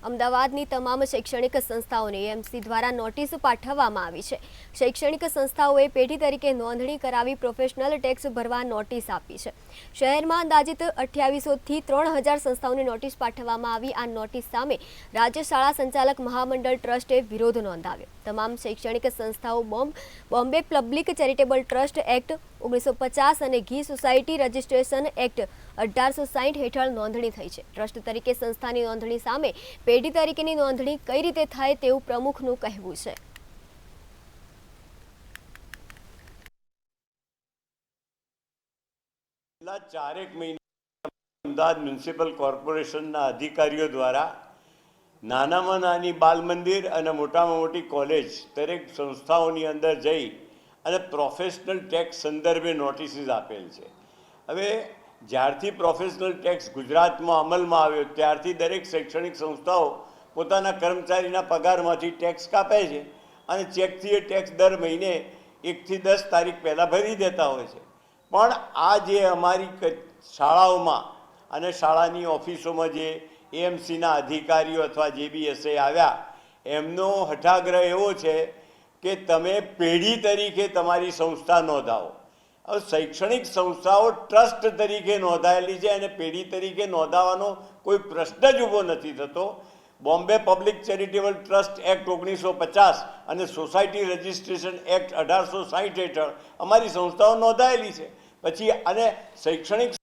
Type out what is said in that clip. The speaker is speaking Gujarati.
અમદાવાદની તમામ શૈક્ષણિક સંસ્થાઓને એએમસી દ્વારા નોટિસ પાઠવવામાં આવી છે। શૈક્ષણિક સંસ્થાઓએ પેઢી તરીકે નોંધણી કરાવી પ્રોફેશનલ ટેક્સ ભરવા નોટિસ આપી છે। શહેરમાં અંદાજિત 2800 થી 3000 સંસ્થાઓને નોટિસ પાઠવવામાં આવી। આ નોટિસ સામે રાજ્ય શાળા સંચાલક મહામંડળ ટ્રસ્ટે વિરોધ નોંધાવ્યો। તમામ શૈક્ષણિક સંસ્થાઓ Bombay public charitable trust act 1950 અને ઘી સોસાયટી રજિસ્ટ્રેશન એક્ટ 1860 હેઠળ નોંધણી થઈ છે। ટ્રસ્ટ તરીકે સંસ્થાની નોંધણી સામે પેઢી તરીકેની નોંધણી કઈ રીતે થાય તેવું પ્રમુખનું કહેવું છે। છેલ્લા 4 મહિના અમદાવાદ મ્યુનિસિપલ કોર્પોરેશનના અધિકારીઓ દ્વારા નાનામાં નાની બાલ મંદિર અને મોટામાં મોટી કોલેજ દરેક સંસ્થાઓની અંદર જઈ અને પ્રોફેશનલ ટેક્સ સંદર્ભે નોટિસીસ આપેલ છે। હવે જ્યારથી પ્રોફેશનલ ટેક્સ ગુજરાતમાં અમલમાં આવ્યો ત્યારથી દરેક શૈક્ષણિક સંસ્થાઓ પોતાના કર્મચારીના પગારમાંથી ટેક્સ કાપે છે અને ચેકથી એ ટેક્સ દર મહિને 1 થી 10 તારીખ પહેલાં ભરી દેતા હોય છે। પણ આ જે અમારી શાળાઓમાં અને શાળાની ઓફિસોમાં જે એએમસીના અધિકારીઓ અથવા જે બી એસએ આવ્યા એમનો હઠાગ્રહ એવો છે કે તમે પેઢી તરીકે તમારી સંસ્થા નોંધાવો। હવે શૈક્ષણિક સંસ્થાઓ ટ્રસ્ટ તરીકે નોંધાયેલી છે અને પેઢી તરીકે નોંધાવવાનો કોઈ પ્રશ્ન જ ઊભો નથી થતો। Bombay public charitable trust act 1950 અને સોસાયટી રજિસ્ટ્રેશન એક્ટ 1860 હેઠળ અમારી સંસ્થાઓ નોંધાયેલી છે। પછી અને શૈક્ષણિક